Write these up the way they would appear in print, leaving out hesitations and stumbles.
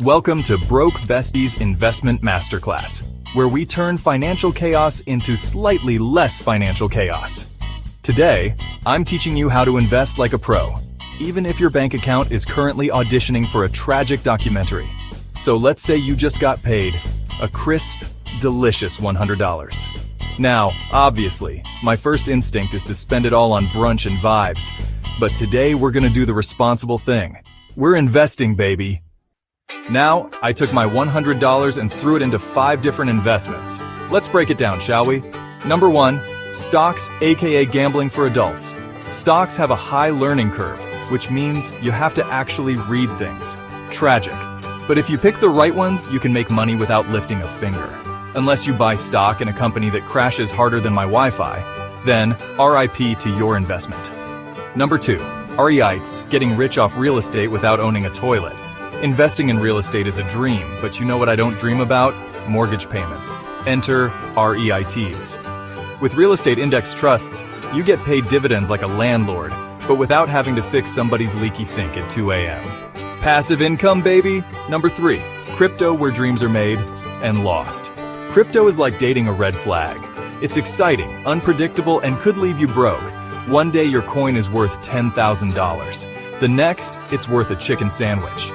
Welcome to Broke Bestie's Investment Masterclass, where we turn financial chaos into slightly less financial chaos. Today, I'm teaching you how to invest like a pro, even if your bank account is currently auditioning for a tragic documentary. So let's say you just got paid a crisp, delicious $100. Now, obviously, my first instinct is to spend it all on brunch and vibes, but today we're gonna do the responsible thing. We're investing, baby. Now, I took my $100 and threw it into 5 different investments. Let's break it down, shall we? Number 1, stocks, aka gambling for adults. Stocks have a high learning curve, which means you have to actually read things. Tragic. But if you pick the right ones, you can make money without lifting a finger. Unless you buy stock in a company that crashes harder than my Wi-Fi, then RIP to your investment. Number 2, REITs, getting rich off real estate without owning a toilet. Investing in real estate is a dream, but you know what I don't dream about? Mortgage payments. Enter REITs. With real estate index trusts, you get paid dividends like a landlord, but without having to fix somebody's leaky sink at 2 a.m. Passive income, baby! Number 3, crypto, where dreams are made and lost. Crypto is like dating a red flag. It's exciting, unpredictable, and could leave you broke. One day your coin is worth $10,000. The next, it's worth a chicken sandwich.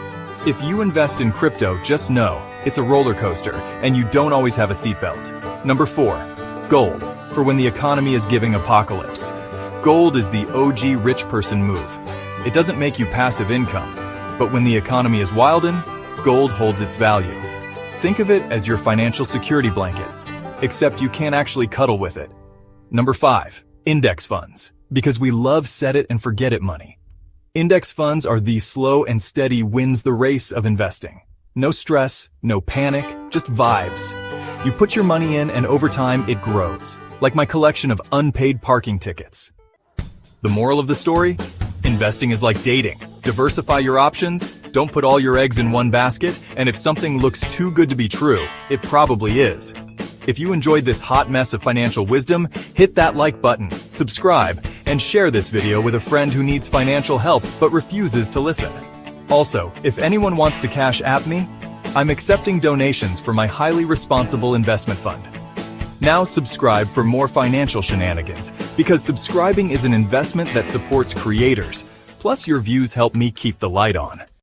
If you invest in crypto, just know it's a roller coaster and you don't always have a seatbelt. Number 4, gold, for when the economy is giving apocalypse. Gold is the OG rich person move. It doesn't make you passive income, but when the economy is wildin', gold holds its value. Think of it as your financial security blanket, except you can't actually cuddle with it. Number 5, index funds, because we love set it and forget it money. Index funds are the slow and steady wins the race of investing. No stress, no panic, just vibes. You put your money in and over time it grows, like my collection of unpaid parking tickets. The moral of the story? Investing is like dating. Diversify your options, don't put all your eggs in one basket, and if something looks too good to be true, it probably is. If you enjoyed this hot mess of financial wisdom, hit that like button, subscribe, and share this video with a friend who needs financial help but refuses to listen. Also, if anyone wants to cash app me, I'm accepting donations for my highly responsible investment fund. Now subscribe for more financial shenanigans, because subscribing is an investment that supports creators. Plus, your views help me keep the light on.